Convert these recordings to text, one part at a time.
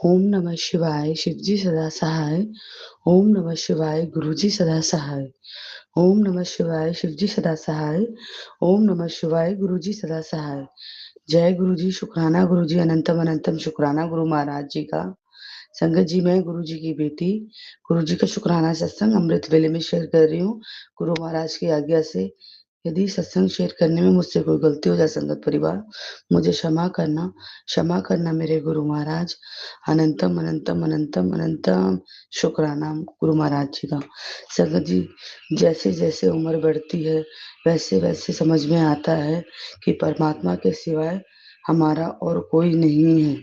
ओम नमः शिवाय शिवजी सदा सहाय। ओम नमः शिवाय गुरुजी सदा सहाय। ओम नमः शिवाय शिवजी सदा सहाय। ओम नमः शिवाय गुरुजी सदा सहाय। जय गुरुजी, शुक्राना गुरुजी, अनंतम अनंतम शुक्राना गुरु महाराज जी का। संगत जी, मैं गुरु जी की बेटी गुरु जी का शुक्राना सत्संग अमृत वेले में शेयर कर रही हूँ गुरु महाराज की आज्ञा से। यदि सत्संग शेयर करने में मुझसे कोई गलती हो जाए संगत परिवार, मुझे क्षमा करना मेरे गुरु महाराज। अनंतम अनंतम अनंतम अनंतम शुक्राना गुरु महाराज जी का। संगत जी, जैसे जैसे उम्र बढ़ती है वैसे वैसे समझ में आता है कि परमात्मा के सिवाय हमारा और कोई नहीं है।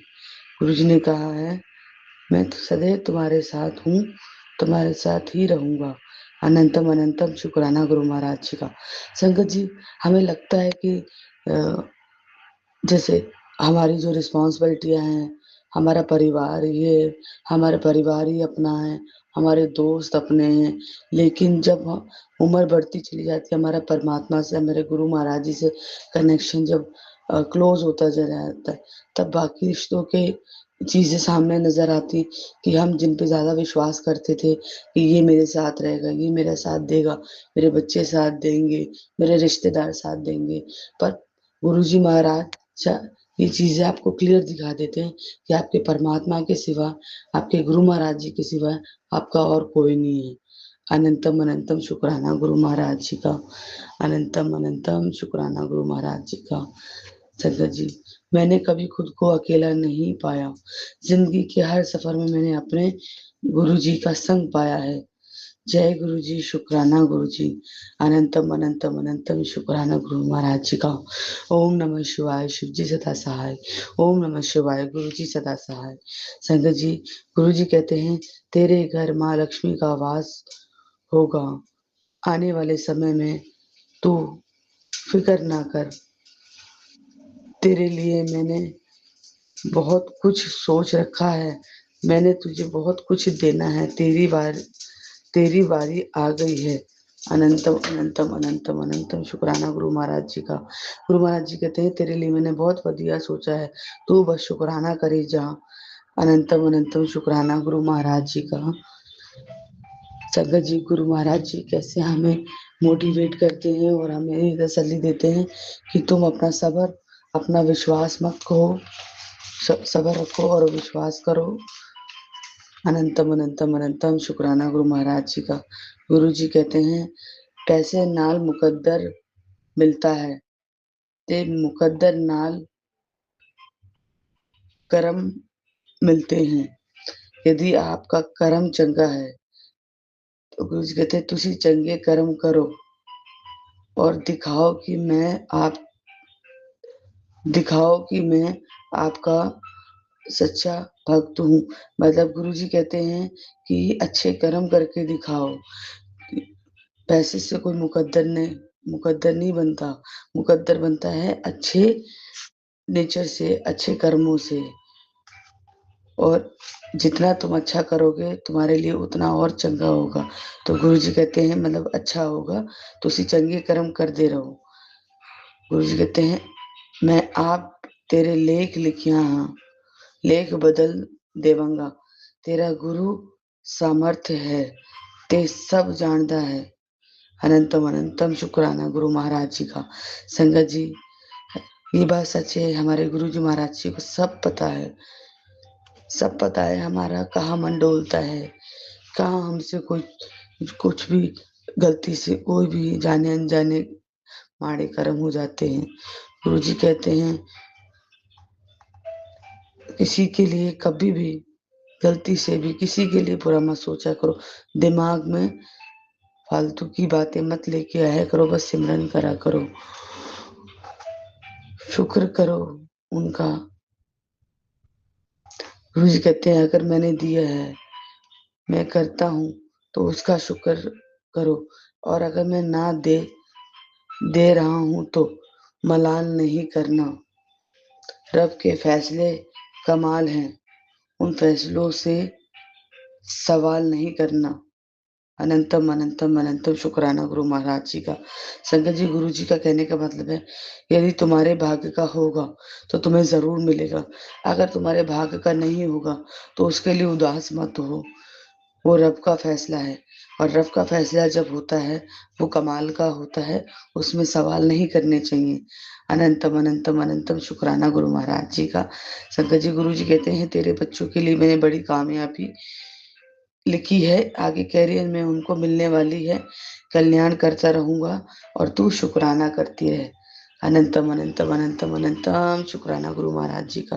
गुरु जी ने कहा है, मैं तो सदैव तुम्हारे साथ हूँ, तुम्हारे साथ ही रहूंगा। अनंतम अनंतम शुक्राना गुरु महाराज जी का। संगत जी, हमें लगता है कि जैसे हमारी जो रिस्पॉन्सिबिलिटियां हैं, हमारा परिवार ये, हमारा परिवार ही अपना है, हमारे दोस्त अपने हैं। लेकिन जब उम्र बढ़ती चली जाती है, हमारा परमात्मा से, हमारे गुरु महाराज जी से कनेक्शन जब क्लोज होता चला जाता है, तब बाकी रिश्तों के चीजें सामने नजर आती कि हम जिन पे ज्यादा विश्वास करते थे कि ये मेरे साथ रहेगा, ये मेरा साथ देगा, मेरे बच्चे साथ देंगे, मेरे रिश्तेदार साथ देंगे। पर गुरुजी महाराज ये चीजें आपको क्लियर दिखा देते हैं कि आपके परमात्मा के सिवा, आपके गुरु महाराज जी के सिवा आपका और कोई नहीं है। अनंतम अनंतम शुक्राना गुरु महाराज जी का। अनंतम अनंतम शुक्राना गुरु महाराज जी का। संगत जी, मैंने कभी खुद को अकेला नहीं पाया। जिंदगी के हर सफर में मैंने अपने गुरु जी का संग पाया है। जय गुरु जी, शुक्राना गुरु जी। अनंतम अनंतम अनंतम शुक्राना गुरु महाराज जी का। ओम नमः शिवाय शिव जी सदा सहाय। ओम नमः शिवाय गुरु जी सदा सहाय। संगत जी, गुरु जी कहते हैं, तेरे घर माँ लक्ष्मी का वास होगा। आने वाले समय में तू फिक्र ना कर, तेरे लिए मैंने बहुत कुछ सोच रखा है। मैंने तुझे बहुत कुछ देना है। तेरी बारी आ गई है। अनंतम अनंतम अनंतम अनंतम शुक्राना गुरु महाराज जी का। गुरु महाराज जी कहते हैं, तेरे लिए मैंने बहुत बढ़िया सोचा है, तू बस शुक्राना करे जा। अनंतम अनंतम शुक्राना गुरु महाराज जी का। संगत जी, गुरु महाराज जी कैसे हमें मोटिवेट करते हैं और हमें तसल्ली देते हैं कि तुम अपना सब्र, अपना विश्वास मत खो, सब्र रखो और विश्वास करो। अनंतम अनंतम अनंतम शुक्राना गुरु महाराज जी का। गुरु जी कहते हैं, पैसे नाल मुकद्दर मिलता है ते मुकद्दर नाल कर्म मिलते हैं। यदि आपका कर्म चंगा है तो गुरु जी कहते हैं, तुसी चंगे कर्म करो और दिखाओ कि मैं आपका सच्चा भक्त हूँ। मतलब गुरु जी कहते हैं कि अच्छे कर्म करके दिखाओ। पैसे से कोई मुकद्दर नहीं बनता। मुकद्दर बनता है अच्छे नेचर से, अच्छे कर्मों से। और जितना तुम अच्छा करोगे तुम्हारे लिए उतना और चंगा होगा। तो गुरु जी कहते हैं, मतलब अच्छा होगा तो उसी चंगे कर्म कर दे रहो। गुरु जी कहते हैं, मैं आप तेरे लेख लिखिया हाँ, लेख बदल देवांगा। तेरा गुरु सामर्थ्य है, ते सब जानता है। अनंतम अनंतम शुक्राना गुरु महाराज जी का। संगत जी, ये बात सच है, हमारे गुरु जी महाराज जी को सब पता है। सब पता है हमारा कहाँ मन डोलता है, कहाँ हमसे कोई कुछ भी गलती से कोई भी जाने अनजाने माड़े कर्म हो जाते हैं। गुरु जी कहते हैं, किसी के लिए कभी भी गलती से भी किसी के लिए बुरा मत सोचा करो। दिमाग में फालतू की बातें मत लेके आया करो, बस सिमरन करा करो, शुक्र करो उनका। गुरु जी कहते हैं, अगर मैंने दिया है, मैं करता हूँ, तो उसका शुक्र करो। और अगर मैं ना दे रहा हूँ तो मलाल नहीं करना। रब के फैसले कमाल हैं, उन फैसलों से सवाल नहीं करना। अनंतम अनंतम अनंतम शुक्राना गुरु महाराज जी का। संगत जी, गुरु जी का कहने का मतलब है, यदि तुम्हारे भाग्य का होगा तो तुम्हें जरूर मिलेगा। अगर तुम्हारे भाग्य का नहीं होगा तो उसके लिए उदास मत हो। वो रब का फैसला है, और रब का फैसला जब होता है वो कमाल का होता है, उसमें सवाल नहीं करने चाहिए। अनंतम अनंतम अनंतम शुक्राना गुरु महाराज जी का। शंकर जी, गुरु जी कहते हैं, तेरे बच्चों के लिए मैंने बड़ी कामयाबी लिखी है, आगे कैरियर में उनको मिलने वाली है। कल्याण करता रहूंगा और तू शुक्राना करती रहे। अनंतम अनंतम अनंतम अनंतम शुक्राना गुरु महाराज जी का।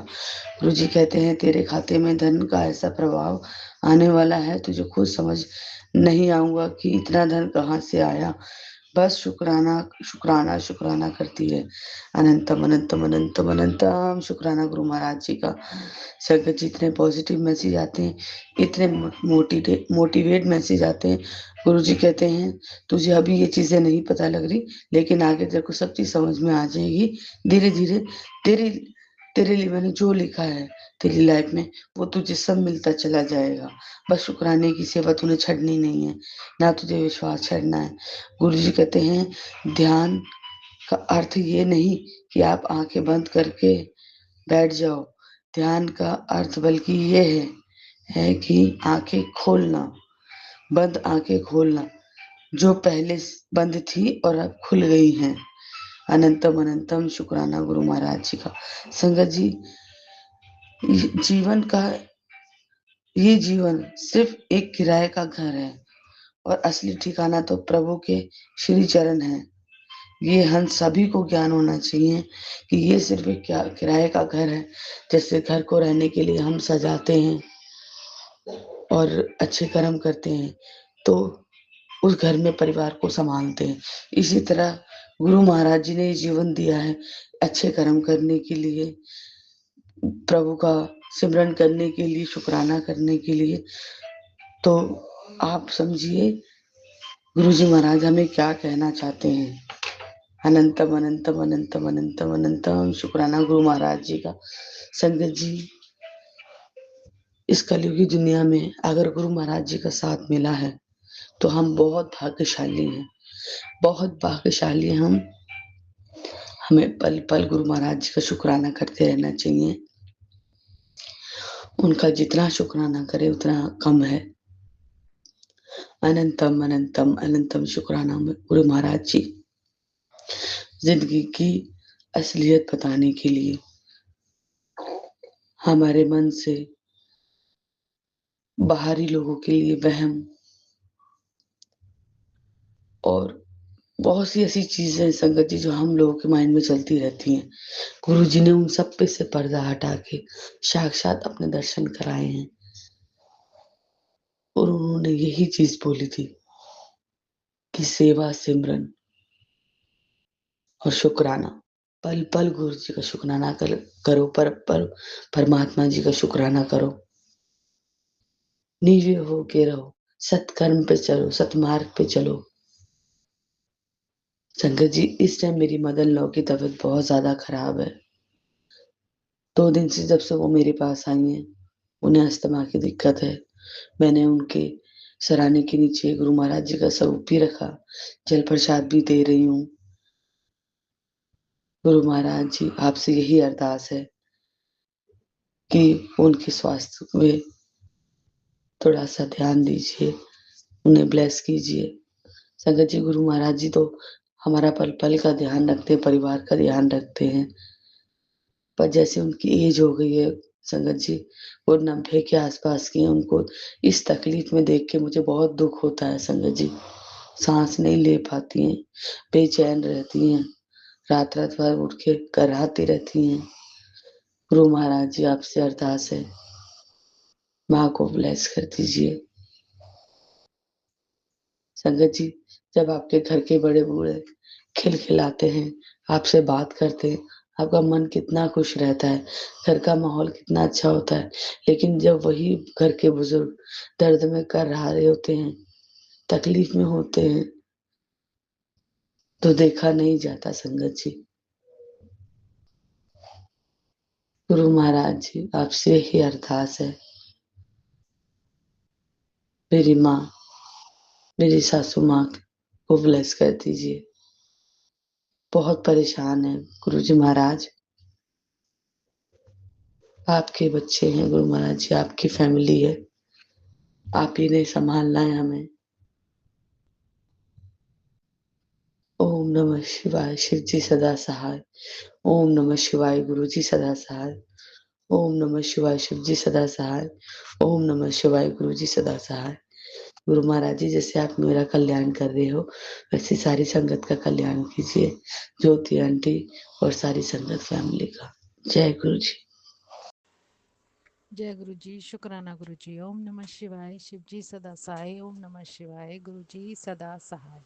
गुरु जी कहते हैं, तेरे खाते में धन का ऐसा प्रभाव आने वाला है, तुझे खुद समझ नहीं आऊंगा कि इतना धन कहाँ से आया। बस शुक्राना शुक्राना शुक्राना करती है। अनंतम अनंतम अनंतम अनंतम शुक्राना गुरु महाराज जी का। संगत जी, इतने पॉजिटिव मैसेज आते हैं, इतने मोटिवेट मैसेज आते हैं। गुरु जी कहते हैं, तुझे अभी ये चीजें नहीं पता लग रही, लेकिन आगे तेरे को सब चीज समझ में आ जाएगी। धीरे धीरे तेरी तेरे लिए मैंने जो लिखा है तेरी लाइफ में, वो तुझे सब मिलता चला जाएगा। बस शुक्राने की सेवा तूने छड़नी नहीं है, ना तुझे विश्वास छड़ना है। गुरु जी कहते हैं, ध्यान का अर्थ ये नहीं कि आप आंखें बंद करके बैठ जाओ। ध्यान का अर्थ बल्कि ये है कि आंखें खोलना, बंद आंखें खोलना, जो पहले बंद थी और अब खुल गई हैं। अनंतम अनंतम शुक्राना गुरु महाराज जी का। संगत जी, जीवन का ये जीवन सिर्फ एक किराए का घर है, और असली ठिकाना तो प्रभु के श्री चरण है। ये हम सभी को ज्ञान होना चाहिए कि ये सिर्फ एक किराए का घर है। जैसे घर को रहने के लिए हम सजाते हैं और अच्छे कर्म करते हैं, तो उस घर में परिवार को संभालते हैं। इसी तरह गुरु महाराज जी ने जीवन दिया है अच्छे कर्म करने के लिए, प्रभु का सिमरन करने के लिए, शुक्राना करने के लिए। तो आप समझिए गुरु जी महाराज हमें क्या कहना चाहते हैं। अनंतम अनंतम अनंतम अनंतम अनंतम शुक्राना गुरु महाराज जी का। संगत जी, इस कलयुगी दुनिया में अगर गुरु महाराज जी का साथ मिला है तो हम बहुत भाग्यशाली हैं, बहुत भाग्यशाली हैं हम। हमें पल पल गुरु महाराज जी का शुक्राना करते रहना चाहिए। उनका जितना शुक्राना करे उतना कम है। अनंतम अनंतम अनंतम शुक्राना गुरु महाराज जी। जिंदगी की असलियत बताने के लिए हमारे मन से बाहरी लोगों के लिए वहम और बहुत सी ऐसी चीजें हैं संगत जी जो हम लोगों के माइंड में चलती रहती हैं। गुरु जी ने उन सब पे से पर्दा हटा के साक्षात अपने दर्शन कराए हैं, और उन्होंने यही चीज बोली थी कि सेवा, सिमरन और शुक्राना, पल पल गुरु जी का शुक्राना करो, पर पल परमात्मा जी का शुक्राना करो। नीवे हो के रहो, सत्कर्म पे चलो, सतमार्ग पे चलो। संगत जी, इस टाइम मेरी मदर इन लॉ की तबीयत बहुत ज्यादा खराब है। 2 दिन से जब से वो मेरे पास आई हैं, उन्हें अस्थमा की दिक्कत है। मैंने उनके सराहने के नीचे गुरु महाराज जी का स्वरूप भी रखा, जल प्रसाद भी दे रही हूँ। गुरु महाराज जी, आपसे यही अरदास है कि उनके स्वास्थ्य में थोड़ा सा ध्यान दीजिए, उन्हें ब्लेस कीजिए। संगत जी, गुरु महाराज जी तो हमारा पल पल का ध्यान रखते हैं, परिवार का ध्यान रखते हैं, पर जैसे उनकी एज हो गई है संगत जी, वो 90 के आसपास की हैं, उनको इस तकलीफ में देख के मुझे बहुत दुख होता है संगत जी। सांस नहीं ले पाती हैं, बेचैन रहती हैं, रात रात भर उठ के कराहती रहती हैं। गुरु महाराज जी, आपसे अरदास है, माँ को ब्लेस कर दीजिए। संगत जी, जब आपके घर के बड़े बूढ़े खिलखिलाते हैं, आपसे बात करते हैं, आपका मन कितना खुश रहता है, घर का माहौल कितना अच्छा होता है। लेकिन जब वही घर के बुजुर्ग दर्द में कर रहे होते हैं, तकलीफ में होते हैं, तो देखा नहीं जाता संगत जी। गुरु महाराज जी, आपसे ही अरदास है, मेरी माँ मेरी सासू माँ को ब्लेस कर दीजिए। बहुत परेशान हैं गुरुजी महाराज। आपके बच्चे हैं गुरु महाराज जी, आपकी फैमिली है, आप ही ने संभालना है हमें। ओम नमः शिवाय, शिव जी सदा सहाय। ओम नमः शिवाय, गुरु जी सदा सहाय। ओम नमः शिवाय, शिव जी सदा सहाय। ओम नमः शिवाय, गुरु जी सदा सहाय। गुरु महाराज जी, जैसे आप मेरा कल्याण कर रहे हो, वैसे सारी संगत का कल्याण कीजिए, ज्योति आंटी और सारी संगत फैमिली का। जय गुरु जी। जय गुरु जी, शुक्राना गुरु जी। ओम नमः शिवाय, शिव जी सदा सहाय। ओम नमः शिवाय, गुरु जी सदा सहाय।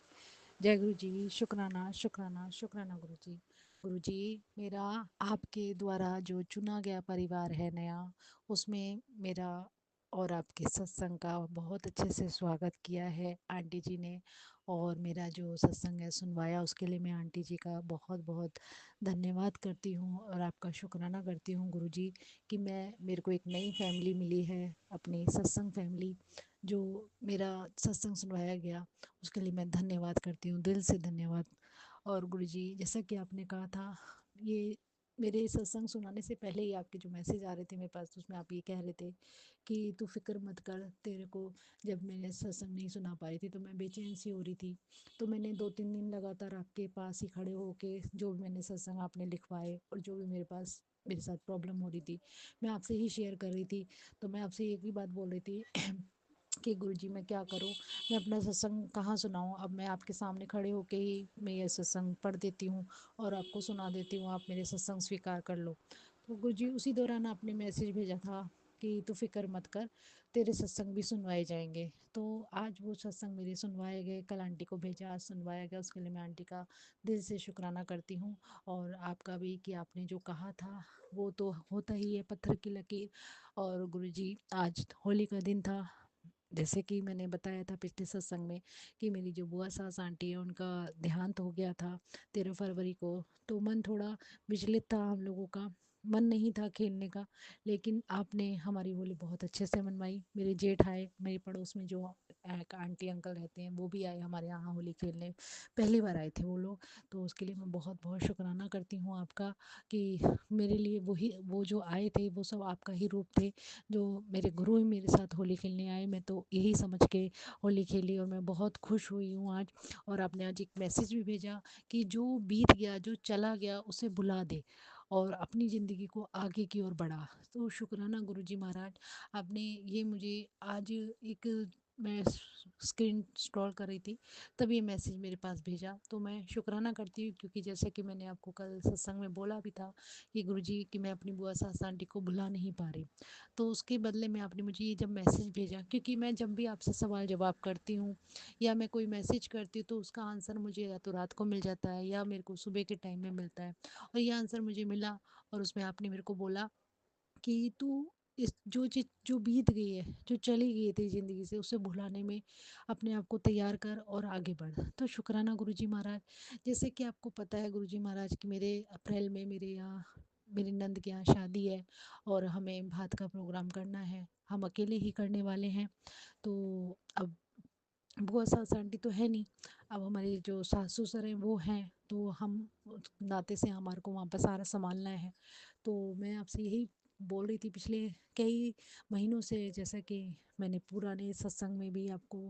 जय गुरु जी, शुक्राना शुक्राना शुक्राना गुरु जी। गुरु जी, मेरा आपके द्वारा जो चुना गया परिवार है नया, उसमें मेरा और आपके सत्संग का बहुत अच्छे से स्वागत किया है आंटी जी ने। और मेरा जो सत्संग है सुनवाया, उसके लिए मैं आंटी जी का बहुत बहुत धन्यवाद करती हूँ और आपका शुक्राना करती हूँ गुरु जी कि मेरे को एक नई फैमिली मिली है, अपनी सत्संग फैमिली, जो मेरा सत्संग सुनवाया गया, उसके लिए मैं धन्यवाद करती हूँ, दिल से धन्यवाद। और गुरुजी, जैसा कि आपने कहा था, ये मेरे सत्संग सुनाने से पहले ही आपके जो मैसेज आ रहे थे मेरे पास, तो उसमें आप ये कह रहे थे कि तू फिक्र मत कर, तेरे को जब मैंने सत्संग नहीं सुना पा रही थी तो मैं बेचैन सी हो रही थी, तो मैंने 2-3 दिन लगातार आपके पास ही खड़े होके जो भी मैंने सत्संग आपने लिखवाए और जो भी मेरे साथ प्रॉब्लम हो रही थी, मैं आपसे ही शेयर कर रही थी। तो मैं आपसे एक ही बात बोल रही थी कि गुरुजी मैं क्या करूं, मैं अपना सत्संग कहाँ सुनाऊं। अब मैं आपके सामने खड़े होके ही मैं ये सत्संग पढ़ देती हूँ और आपको सुना देती हूँ, आप मेरे सत्संग स्वीकार कर लो। तो गुरुजी उसी दौरान आपने मैसेज भेजा था कि तू फिक्र मत कर, तेरे सत्संग भी सुनवाए जाएंगे। तो आज वो सत्संग मेरे सुनवाए गए, कल आंटी को भेजा, आज सुनवाया गया, उसके लिए मैं आंटी का दिल से शुक्राना करती हूँ। और आपका भी कि आपने जो कहा था वो तो होता ही है, पत्थर की लकीर। और गुरुजी, आज होली का दिन था, जैसे कि मैंने बताया था पिछले सत्संग में कि मेरी जो बुआ सास आंटी है उनका देहांत हो गया था 13 फरवरी को। तो मन थोड़ा विचलित था, हम लोगों का मन नहीं था खेलने का, लेकिन आपने हमारी होली बहुत अच्छे से मनवाई। मेरे जेठ आए, मेरे पड़ोस में जो एक आंटी अंकल रहते हैं वो भी आए हमारे यहाँ होली खेलने, पहली बार आए थे वो लोग। तो उसके लिए मैं बहुत बहुत शुक्राना करती हूँ आपका कि मेरे लिए वो जो आए थे वो सब आपका ही रूप थे, जो मेरे गुरु ही मेरे साथ होली खेलने आए। मैं तो यही समझ के होली खेली और मैं बहुत खुश हुई हूँ आज। और आपने आज एक मैसेज भी भेजा कि जो बीत गया, जो चला गया, उसे भुला दे और अपनी ज़िंदगी को आगे की ओर बढ़ा। तो शुक्राना गुरुजी महाराज, आपने ये मुझे आज एक, मैं स्क्रीन स्क्रॉल कर रही थी तब ये मैसेज मेरे पास भेजा, तो मैं शुक्राना करती हूँ। क्योंकि जैसे कि मैंने आपको कल सत्संग में बोला भी था कि गुरुजी कि मैं अपनी बुआ सास आंटी को भुला नहीं पा रही, तो उसके बदले में आपने मुझे ये जब मैसेज भेजा, क्योंकि मैं जब भी आपसे सवाल जवाब करती हूँ या मैं कोई मैसेज करती हूँ तो उसका आंसर मुझे या तो रात को मिल जाता है या मेरे को सुबह के टाइम में मिलता है। और ये आंसर मुझे मिला और उसमें आपने मेरे को बोला कि तू इस जो चीज जो बीत गई है, जो चली गई थी ज़िंदगी से, उसे भुलाने में अपने आप को तैयार कर और आगे बढ़। तो शुक्राना गुरुजी महाराज। जैसे कि आपको पता है गुरुजी महाराज कि मेरे अप्रैल में मेरे यहाँ मेरी नंद के यहाँ शादी है और हमें भात का प्रोग्राम करना है, हम अकेले ही करने वाले हैं। तो अब बुआ सास आंटी तो है नहीं, अब हमारे जो सास ससुर हैं वो हैं, तो हम उस नाते से हमारे को वहाँ पर सारा संभालना है। तो मैं आपसे यही बोल रही थी पिछले कई महीनों से, जैसा कि मैंने पुराने सत्संग में भी आपको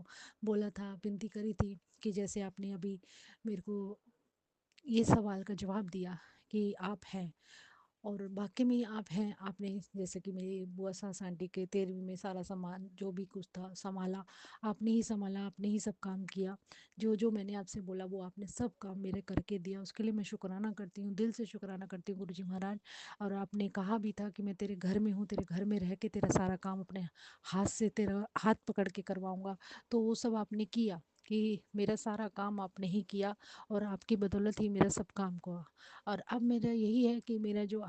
बोला था, विनती करी थी कि जैसे आपने अभी मेरे को ये सवाल का जवाब दिया कि आप हैं, और वाकई में आप हैं। आपने जैसे कि मेरी बुआ सास आंटी के 13वीं में सारा सामान जो भी कुछ था संभाला, आपने ही संभाला, आपने ही सब काम किया। जो जो मैंने आपसे बोला वो आपने सब काम मेरे करके दिया, उसके लिए मैं शुक्राना करती हूँ, दिल से शुक्राना करती हूँ गुरुजी महाराज। और आपने कहा भी था कि मैं तेरे घर में हूँ, तेरे घर में रह के तेरा सारा काम अपने हाथ से, तेरा हाथ पकड़ के करवाऊँगा। तो वो सब आपने किया कि मेरा सारा काम आपने ही किया और आपकी बदौलत ही मेरा सब काम हुआ। और अब मेरा यही है कि मेरा जो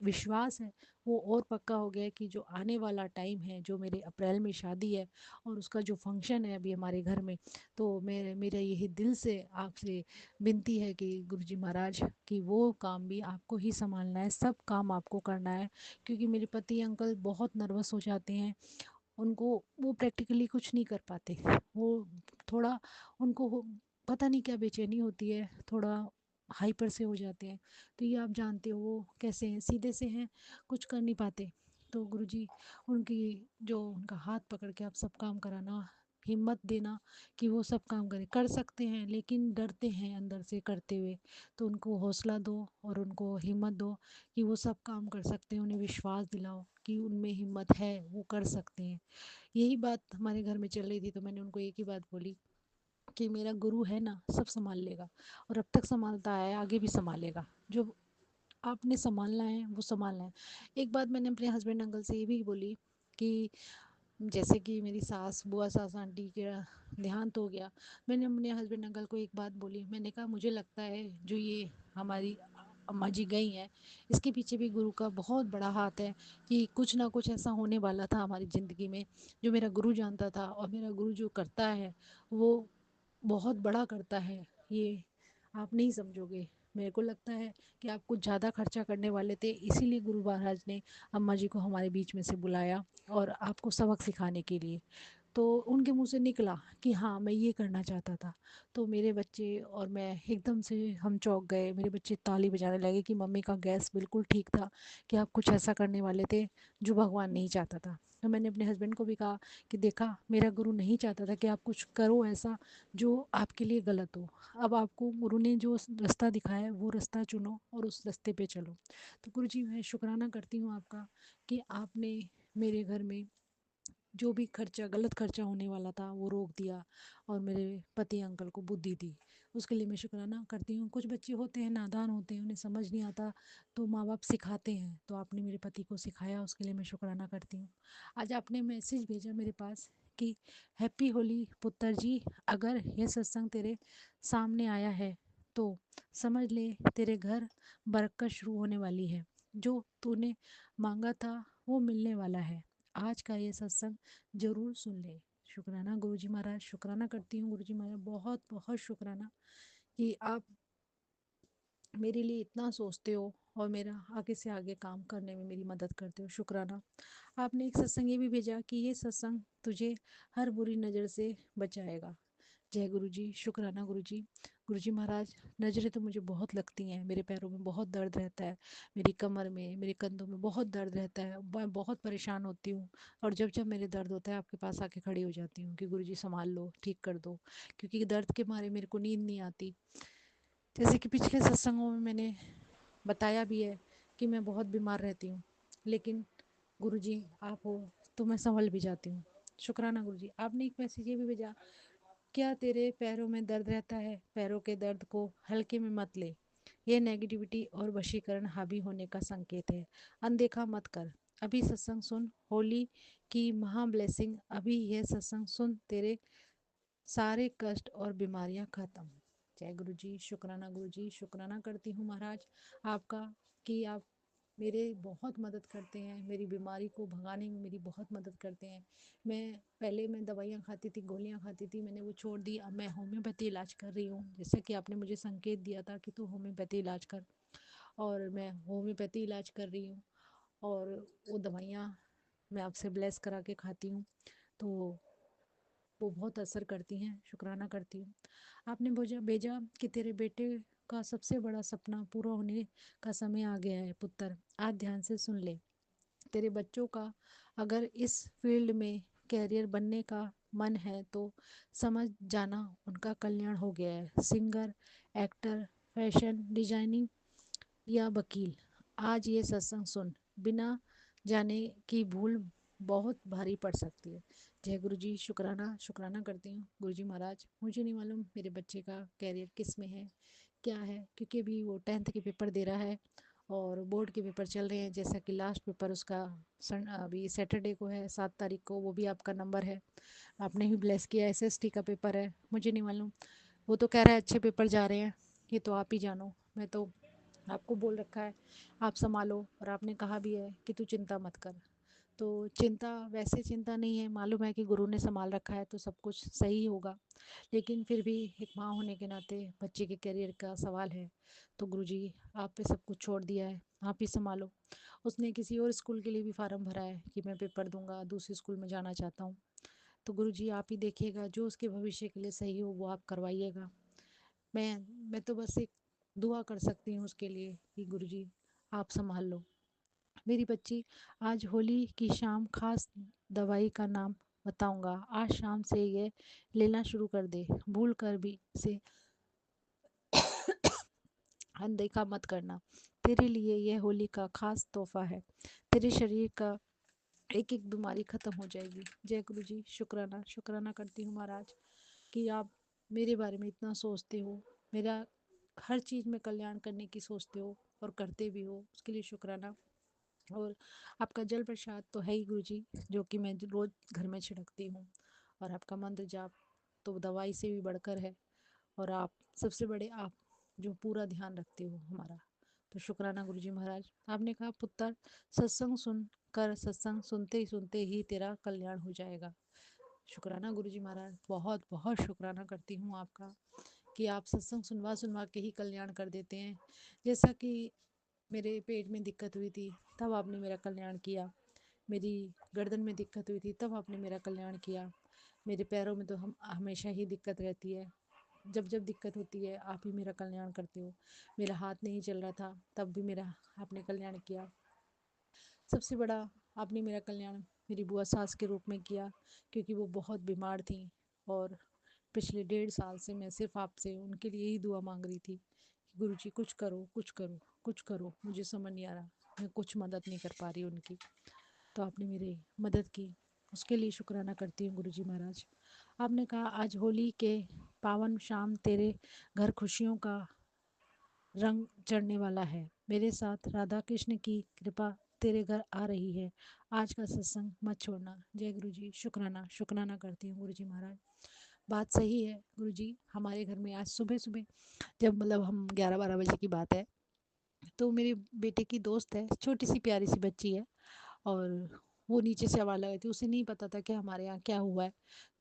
विश्वास है वो और पक्का हो गया है कि जो आने वाला टाइम है, जो मेरे अप्रैल में शादी है और उसका जो फंक्शन है अभी हमारे घर में, तो मेरा यही दिल से आपसे विनती है कि गुरुजी महाराज कि वो काम भी आपको ही संभालना है, सब काम आपको करना है। क्योंकि मेरे पति अंकल बहुत नर्वस हो जाते हैं उनको वो प्रैक्टिकली कुछ नहीं कर पाते। वो थोड़ा उनको पता नहीं क्या बेचैनी होती है, थोड़ा हाइपर से हो जाते हैं। तो ये आप जानते हो वो कैसे हैं, सीधे से हैं, कुछ कर नहीं पाते। तो गुरुजी उनकी जो उनका हाथ पकड़ के आप सब काम कराना, हिम्मत देना कि वो सब काम करें, कर सकते हैं लेकिन डरते हैं अंदर से करते हुए। तो उनको हौसला दो और उनको हिम्मत दो कि वो सब काम कर सकते हैं, उन्हें विश्वास दिलाओ कि उनमें हिम्मत है, वो कर सकते हैं। यही बात हमारे घर में चल रही थी, तो मैंने उनको एक ही बात बोली कि मेरा गुरु है ना, सब संभाल लेगा, और अब तक संभालता आया है, आगे भी संभालेगा। जो आपने संभालना है वो संभालना है। एक बात मैंने अपने हस्बैंड अंकल से ये भी बोली कि जैसे कि मेरी सास बुआ सास आंटी का देहांत हो गया, मैंने अपने हस्बैंड अंकल को एक बात बोली, मैंने कहा मुझे लगता है जो ये हमारी अम्मा जी गई हैं, इसके पीछे भी गुरु का बहुत बड़ा हाथ है, कि कुछ ना कुछ ऐसा होने वाला था हमारी ज़िंदगी में जो मेरा गुरु जानता था, और मेरा गुरु जो करता है वो बहुत बड़ा करता है। ये आप नहीं समझोगे। मेरे को लगता है कि आप कुछ ज़्यादा खर्चा करने वाले थे, इसीलिए गुरु महाराज ने अम्मा जी को हमारे बीच में से बुलाया और आपको सबक सिखाने के लिए। तो उनके मुंह से निकला कि हाँ मैं ये करना चाहता था। तो मेरे बच्चे और मैं एकदम से हम चौंक गए, मेरे बच्चे ताली बजाने लगे कि मम्मी का गैस बिल्कुल ठीक था, कि आप कुछ ऐसा करने वाले थे जो भगवान नहीं चाहता था। तो मैंने अपने हस्बैंड को भी कहा कि देखा, मेरा गुरु नहीं चाहता था कि आप कुछ करो ऐसा जो आपके लिए गलत हो। अब आपको गुरु ने जो रास्ता दिखाया है वो रास्ता चुनो और उस रास्ते पे चलो। तो गुरु जी मैं शुक्राना करती हूँ आपका कि आपने मेरे घर में जो भी खर्चा गलत खर्चा होने वाला था वो रोक दिया, और मेरे पति अंकल को बुद्धि दी। उसके लिए मैं शुक्राना करती हूँ। कुछ बच्चे होते हैं नादान होते हैं, उन्हें समझ नहीं आता, तो माँ बाप सिखाते हैं, तो आपने मेरे पति को सिखाया, उसके लिए मैं शुक्राना करती हूँ। आज आपने मैसेज भेजा मेरे पास कि हैप्पी होली पुत्र जी, अगर ये सत्संग तेरे सामने आया है तो समझ ले तेरे घर बरकत शुरू होने वाली है, जो तूने मांगा था वो मिलने वाला है। आज का ये सत्संग ज़रूर सुन ले। शुक्राना गुरुजी महाराज, शुक्राना करती हूँ गुरुजी महाराज, बहुत बहुत शुक्राना कि आप मेरे लिए इतना सोचते हो और मेरा आगे से आगे काम करने में मेरी मदद करते हो। शुक्राना। आपने एक सत्संग ये भी भेजा कि ये सत्संग तुझे हर बुरी नज़र से बचाएगा। जय गुरु जी, शुक्राना गुरु जी। गुरु जी महाराज, नज़रें तो मुझे बहुत लगती हैं, मेरे पैरों में बहुत दर्द रहता है, मेरी कमर में मेरे कंधों में बहुत दर्द रहता है, मैं बहुत परेशान होती हूँ। और जब जब मेरे दर्द होता है आपके पास आके खड़ी हो जाती हूँ कि गुरु जी संभाल लो, ठीक कर दो, क्योंकि दर्द के मारे मेरे को नींद नहीं आती। जैसे कि पिछले सत्संगों में मैंने बताया भी है कि मैं बहुत बीमार रहती हूँ, लेकिन गुरु जी आप हो तो मैं संभल भी जाती हूँ। शुक्राना गुरु जी। आपने एक मैसेज ये भी भेजा, क्या तेरे पैरों में दर्द रहता है, पैरों के दर्द को हल्के में मत ले, ये नेगेटिविटी और वशीकरण हावी होने का संकेत है, अनदेखा मत कर। अभी सत्संग सुन, होली की महा ब्लेसिंग, अभी यह सत्संग सुन, तेरे सारे कष्ट और बीमारियां खत्म। जय गुरु जी, शुक्राना गुरु जी, शुक्राना करती हूँ महाराज आपका कि आप मेरे बहुत मदद करते हैं, मेरी बीमारी को भगाने में मेरी बहुत मदद करते हैं। मैं दवाइयाँ खाती थी, गोलियाँ खाती थी, मैंने वो छोड़ दी, अब मैं होम्योपैथी इलाज कर रही हूँ, जैसे कि आपने मुझे संकेत दिया था कि तू होम्योपैथी इलाज कर, और मैं होम्योपैथी इलाज कर रही हूँ। और वो दवाइयाँ मैं आपसे ब्लेस करा के खाती हूँ, तो वो बहुत असर करती हैं। शुक्राना करती हूँ। आपने भेजा भेजा कि तेरे बेटे का सबसे बड़ा सपना पूरा होने का समय आ गया है पुत्र, आज ध्यान से सुन ले। तेरे बच्चों का अगर इस फील्ड में कैरियर बनने का मन है तो समझ जाना उनका कल्याण हो गया है। सिंगर, एक्टर, फैशन डिजाइनिंग या वकील, आज ये सत्संग सुन, बिना जाने की भूल बहुत भारी पड़ सकती है। जय गुरु जी, शुक्राना शुक्राना करती हूँ गुरु जी महाराज। मुझे नहीं मालूम मेरे बच्चे का कैरियर किस में है, क्या है, क्योंकि अभी वो 10th के पेपर दे रहा है और बोर्ड के पेपर चल रहे हैं। जैसा कि लास्ट पेपर उसका अभी सैटरडे को है, 7 तारीख को, वो भी आपका नंबर है, आपने ही ब्लेस किया। एसएसटी का पेपर है, मुझे नहीं मालूम। वो तो कह रहा है अच्छे पेपर जा रहे हैं, ये तो आप ही जानो। मैं तो आपको बोल रखा है आप संभालो, और आपने कहा भी है कि तू चिंता मत कर। तो चिंता, वैसे चिंता नहीं है, मालूम है कि गुरु ने संभाल रखा है तो सब कुछ सही होगा। लेकिन फिर भी एक माँ होने के नाते बच्चे के करियर का सवाल है, तो गुरुजी आप पे सब कुछ छोड़ दिया है, आप ही संभालो। उसने किसी और स्कूल के लिए भी फार्म भरा है कि मैं पेपर दूंगा, दूसरे स्कूल में जाना चाहता हूँ। तो गुरुजी आप ही देखिएगा, जो उसके भविष्य के लिए सही हो वो आप करवाइएगा। मैं तो बस एक दुआ कर सकती हूँ उसके लिए कि गुरुजी आप संभाल लो मेरी बच्ची। आज होली की शाम खास दवाई का नाम बताऊंगा, आज शाम से ये लेना शुरू कर दे, भूल कर भी इसे अनदेखा मत करना। तेरे लिए यह होली का खास तोहफा है, तेरे शरीर का एक एक बीमारी खत्म हो जाएगी। जय गुरु जी। शुक्राना, शुक्राना करती हूँ महाराज कि आप मेरे बारे में इतना सोचते हो, मेरा हर चीज़ में कल्याण करने की सोचते हो और करते भी हो, उसके लिए शुक्राना। और आपका जल प्रसाद तो है ही गुरु जी, जो कि मैं रोज़ घर में छिड़कती हूँ। और आपका मंत्र जाप तो दवाई से भी बढ़कर है। और आप सबसे बड़े आप, जो पूरा ध्यान रखते हो हमारा। तो शुक्राना गुरु जी महाराज। आपने कहा पुत्र, सत्संग सुन कर, सत्संग सुनते ही तेरा कल्याण हो जाएगा। शुक्राना गुरु जी महाराज, बहुत बहुत शुक्राना करती हूँ आपका कि आप सत्संग सुनवा सुनवा के ही कल्याण कर देते हैं। जैसा कि मेरे पेट में दिक्कत हुई थी तब आपने मेरा कल्याण किया, मेरी गर्दन में दिक्कत हुई थी तब आपने मेरा कल्याण किया, मेरे पैरों में तो हम हमेशा ही दिक्कत रहती है, जब जब दिक्कत होती है आप ही मेरा कल्याण करते हो। मेरा हाथ नहीं चल रहा था तब भी मेरा आपने कल्याण किया। सबसे बड़ा आपने मेरा कल्याण मेरी बुआ सास के रूप में किया, क्योंकि वो बहुत बीमार थी। और पिछले 1.5 साल से मैं सिर्फ आपसे उनके लिए ही दुआ मांग रही थी, गुरु जी कुछ करो, कुछ करो, कुछ करो, मुझे समझ नहीं आ रहा, मैं कुछ मदद नहीं कर पा रही उनकी। तो आपने मेरी मदद की, उसके लिए शुक्राना करती हूँ गुरु जी महाराज। आपने कहा आज होली के पावन शाम तेरे घर खुशियों का रंग चढ़ने वाला है, मेरे साथ राधा कृष्ण की कृपा तेरे घर आ रही है, आज का सत्संग मत छोड़ना। जय गुरु जी। शुक्राना, शुक्राना करती हूँ गुरु जी महाराज। बात सही है गुरु जी, हमारे घर में आज सुबह सुबह, जब मतलब हम 11-12 बजे की बात है, तो मेरे बेटे की दोस्त है, छोटी सी प्यारी सी बच्ची है, और वो नीचे से आवाज़ लगाई थी, उसे नहीं पता था कि हमारे यहाँ क्या हुआ है।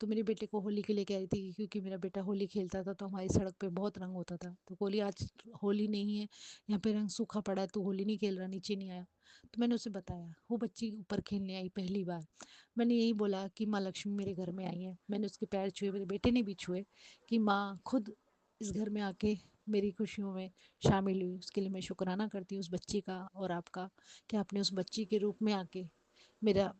तो मेरे बेटे को होली के लिए कह रही थी, क्योंकि मेरा बेटा होली खेलता था तो हमारी सड़क पे बहुत रंग होता था, तो बोली आज होली नहीं है, यहाँ पे रंग सूखा पड़ा है, तो होली नहीं खेल रहा, नीचे नहीं आया। तो मैंने उसे बताया, वो बच्ची ऊपर खेलने आई पहली बार। मैंने यही बोला कि माँ लक्ष्मी मेरे घर में आई है, मैंने उसके पैर छुए, मेरे बेटे ने भी छुए, कि माँ खुद इस घर में आके मेरी खुशियों में शामिल हुई। उसके लिए मैं शुक्राना करती हूँ उस बच्ची का और आपका, कि आपने उस बच्ची के रूप में आके मेरा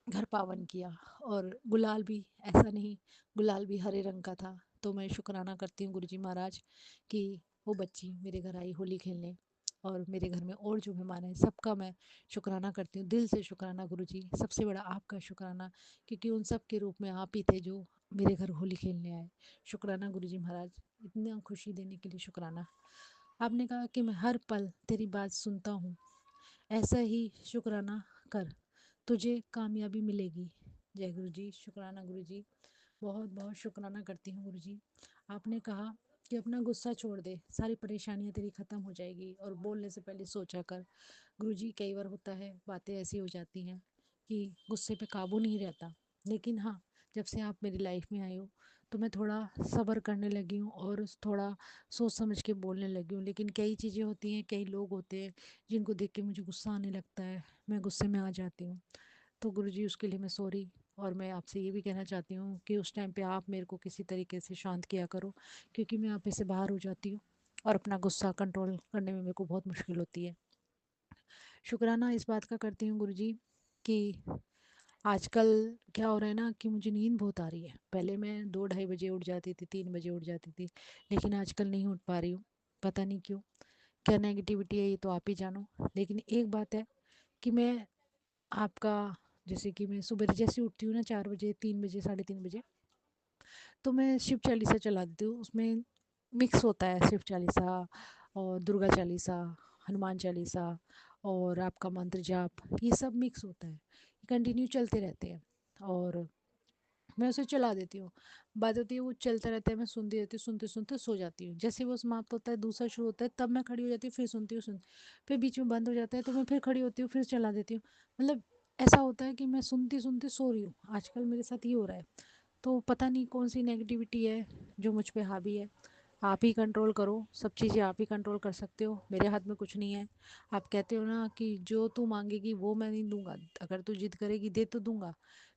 घर पावन किया। और गुलाल भी ऐसा नहीं, गुलाल भी हरे रंग का था। तो मैं शुक्राना करती हूँ गुरुजी महाराज कि वो बच्ची मेरे घर आई होली खेलने, और मेरे घर में और जो मेहमान हैं सबका मैं शुक्राना करती हूँ, दिल से शुक्राना गुरुजी। सबसे बड़ा आपका शुक्राना, क्योंकि उन सब के रूप में आप ही थे जो मेरे घर होली खेलने आए। शुक्राना गुरुजी महाराज, इतना खुशी देने के लिए शुक्राना। आपने कहा कि मैं हर पल तेरी बात सुनता हूँ, ऐसा ही शुक्राना कर, तुझे कामयाबी मिलेगी। जय गुरु जी। शुक्राना गुरु जी, बहुत बहुत शुक्राना करती हूँ गुरु जी। आपने कहा कि अपना गुस्सा छोड़ दे, सारी परेशानियाँ तेरी ख़त्म हो जाएगी, और बोलने से पहले सोचा कर। गुरु जी कई बार होता है, बातें ऐसी हो जाती हैं कि गुस्से पे काबू नहीं रहता, लेकिन हाँ, जब से आप मेरी लाइफ में आए हो तो मैं थोड़ा सब्र करने लगी हूँ और थोड़ा सोच समझ के बोलने लगी हूँ। लेकिन कई चीज़ें होती हैं, कई लोग होते हैं जिनको देख के मुझे गुस्सा आने लगता है, मैं गुस्से में आ जाती हूँ। तो गुरुजी उसके लिए मैं सॉरी। और मैं आपसे ये भी कहना चाहती हूँ कि उस टाइम पे आप मेरे को किसी तरीके से शांत किया करो, क्योंकि मैं आप से बाहर हो जाती हूँ और अपना गुस्सा कंट्रोल करने में मेरे को बहुत मुश्किल होती है। शुक्राना इस बात का करती हूँ गुरुजी कि आजकल क्या हो रहा है ना, कि मुझे नींद बहुत आ रही है। पहले मैं 2-2:30 बजे उठ जाती थी, 3 बजे उठ जाती थी, लेकिन आजकल नहीं उठ पा रही हूँ, पता नहीं क्यों, क्या नेगेटिविटी है ये तो आप ही जानो। लेकिन एक बात है कि मैं आपका, जैसे कि मैं सुबह जैसे उठती हूँ ना 4 बजे, 3 बजे, 3:30 बजे, तो मैं शिव चालीसा चला देती हूँ। उसमें मिक्स होता है शिव चालीसा और दुर्गा चालीसा, हनुमान चालीसा और आपका मंत्र जाप, ये सब मिक्स होता है, कंटिन्यू चलते रहते हैं। और मैं उसे चला देती हूँ। बात होती है वो चलता रहता है, मैं सुनती रहती हूँ, सुनते सुनते सो जाती हूँ। जैसे वो समाप्त होता है दूसरा शुरू होता है, तब मैं खड़ी हो जाती हूँ, फिर सुनती हूँ, फिर बीच में बंद हो जाता है तो मैं फिर खड़ी होती हूँ, फिर चला देती हूँ। मतलब ऐसा होता है कि मैं सुनते-सुनते सो रही हूँ, आजकल मेरे साथ ये हो रहा है। तो पता नहीं कौन-सी नेगेटिविटी है जो मुझ पे हावी है। आप ही कंट्रोल करो, सब चीज़ें आप ही कंट्रोल कर सकते हो, मेरे हाथ में कुछ नहीं है। आप कहते हो ना कि जो तू माँगेगी वो मैं नहीं दूँगा, अगर तू ज़िद करेगी दे तो दूँगा,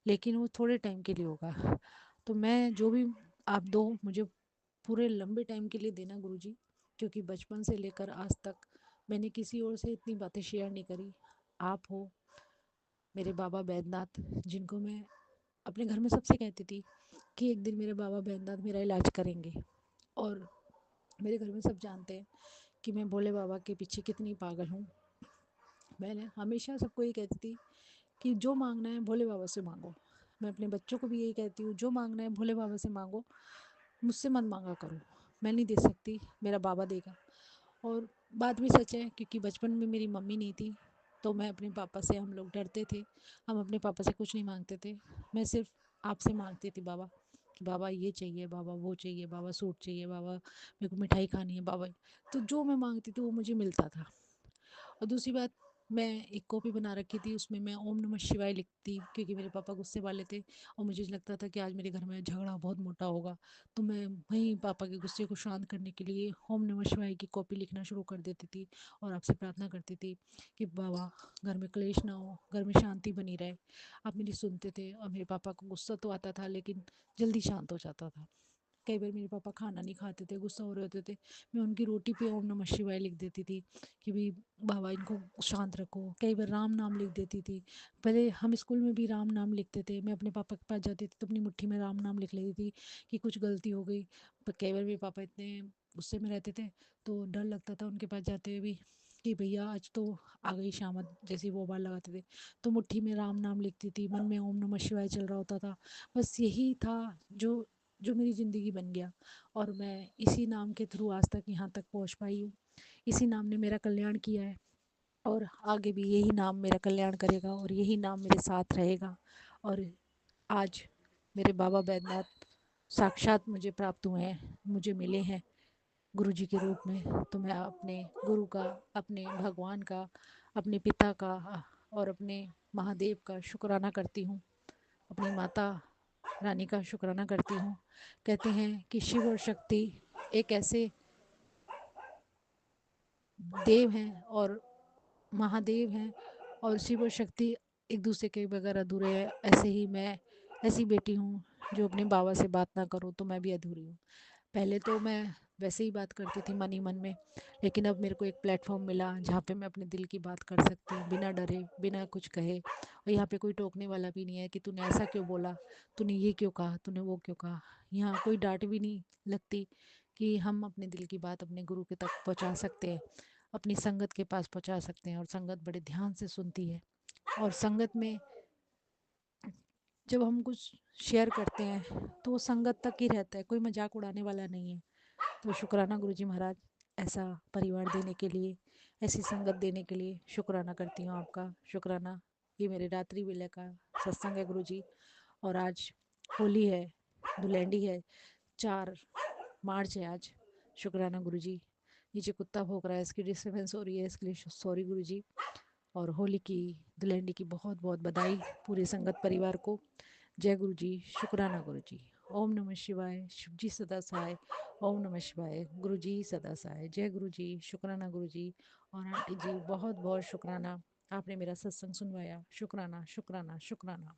लेकिन वो थोड़े टाइम के लिए होगा। तो मैं जो भी आप दो मुझे पूरे लंबे टाइम के लिए देना गुरुजी, क्योंकि बचपन से लेकर आज तक मैंने किसी और से इतनी बातें शेयर नहीं करी। आप हो मेरे बाबा बैद्यनाथ, जिनको मैं अपने घर में सबसे कहती थी कि एक दिन मेरे बाबा बैद्यनाथ मेरा इलाज करेंगे। और मेरे घर में सब जानते हैं कि मैं भोले बाबा के पीछे कितनी पागल हूँ। मैंने हमेशा सबको ये कहती थी कि जो मांगना है भोले बाबा से मांगो। मैं अपने बच्चों को भी यही कहती हूँ, जो मांगना है भोले बाबा से मांगो, मुझसे मत मांगा करो। मैं नहीं दे सकती, मेरा बाबा देगा। और बात भी सच है, क्योंकि बचपन में मेरी मम्मी नहीं थी, तो मैं अपने पापा से, हम लोग डरते थे, हम अपने पापा से कुछ नहीं मांगते थे। मैं सिर्फ आपसे मांगती थी बाबा, कि बाबा ये चाहिए, बाबा वो चाहिए, बाबा सूट चाहिए, बाबा मेरे को मिठाई खानी है बाबा। तो जो मैं मांगती थी वो मुझे मिलता था। और दूसरी बात, मैं एक कॉपी बना रखी थी, उसमें मैं ओम नमः शिवाय लिखती, क्योंकि मेरे पापा गुस्से वाले थे और मुझे लगता था कि आज मेरे घर में झगड़ा बहुत मोटा होगा। तो मैं वहीं पापा के गुस्से को शांत करने के लिए ओम नमः शिवाय की कॉपी लिखना शुरू कर देती थी और आपसे प्रार्थना करती थी कि बाबा घर में क्लेश ना हो, घर में शांति बनी रहे। आप मेरी सुनते थे और मेरे पापा को गुस्सा तो आता था लेकिन जल्दी शांत हो जाता था। कई बार मेरे पापा खाना नहीं खाते थे, गुस्सा हो रहे होते थे, मैं उनकी रोटी पे ओम नमः शिवाय लिख देती थी कि भाई बाबा इनको शांत रखो। कई बार राम नाम लिख देती थी। पहले हम स्कूल में भी राम नाम लिखते थे, मैं अपने पापा के पास जाती थी तो अपनी मुट्ठी में राम नाम लिख लेती थी कि कुछ गलती हो गई। पर कई बार मेरे पापा इतने गुस्से में रहते थे तो डर लगता था उनके पास जाते हुए भी कि भैया आज तो आ गई शामत, जैसे वो बाल लगाते थे। तो मुट्ठी में राम नाम लिखती थी, मन में ओम नमः शिवाय चल रहा होता था। बस यही था जो जो मेरी ज़िंदगी बन गया। और मैं इसी नाम के थ्रू आज तक यहाँ तक पहुँच पाई हूँ। इसी नाम ने मेरा कल्याण किया है और आगे भी यही नाम मेरा कल्याण करेगा और यही नाम मेरे साथ रहेगा। और आज मेरे बाबा बैद्यनाथ साक्षात मुझे प्राप्त हुए हैं, मुझे मिले हैं गुरु जी के रूप में। तो मैं अपने गुरु का, अपने भगवान का, अपने पिता का और अपने महादेव का शुक्राना करती हूँ, अपनी माता रानी का शुक्राना करती हूँ। कहते हैं कि शिव और शक्ति एक ऐसे देव हैं और महादेव हैं, और शिव और शक्ति एक दूसरे के बगैर अधूरे हैं। ऐसे ही मैं ऐसी बेटी हूँ जो अपने बाबा से बात ना करूँ तो मैं भी अधूरी हूँ। पहले तो मैं वैसे ही बात करती थी मन ही मन में, लेकिन अब मेरे को एक प्लेटफॉर्म मिला जहाँ पे मैं अपने दिल की बात कर सकती हूँ बिना डरे, बिना कुछ कहे। और यहाँ पे कोई टोकने वाला भी नहीं है कि तूने ऐसा क्यों बोला, तूने ये क्यों कहा, तूने वो क्यों कहा। यहाँ कोई डांट भी नहीं लगती कि हम अपने दिल की बात अपने गुरु के तक पहुँचा सकते हैं, अपनी संगत के पास पहुँचा सकते हैं, और संगत बड़े ध्यान से सुनती है। और संगत में जब हम कुछ शेयर करते हैं तो वो संगत तक ही रहता है, कोई मजाक उड़ाने वाला नहीं है। तो शुक्राना गुरुजी महाराज, ऐसा परिवार देने के लिए, ऐसी संगत देने के लिए शुक्राना करती हूँ आपका। शुक्राना। ये मेरे रात्रि विलय का सत्संग है गुरुजी। और आज होली है, धुलेंडी है, 4 मार्च है आज। शुक्राना गुरुजी। नीचे कुत्ता भौंक रहा है, इसकी डिस्टर्बेंस हो रही है, इसके लिए सॉरी गुरुजी। और होली की, धुलेंडी की बहुत बहुत बधाई पूरे संगत परिवार को। जय गुरु जी, शुक्राना गुरु जी। ओम नमः शिवाय, शिव जी सदा सहाय। ओम नमः शिवाय, गुरु जी सदा सहाय। जय गुरु जी, शुक्राना गुरु जी। और आंटी जी बहुत बहुत शुक्राना, आपने मेरा सत्संग सुनवाया। शुक्राना शुक्राना शुक्राना।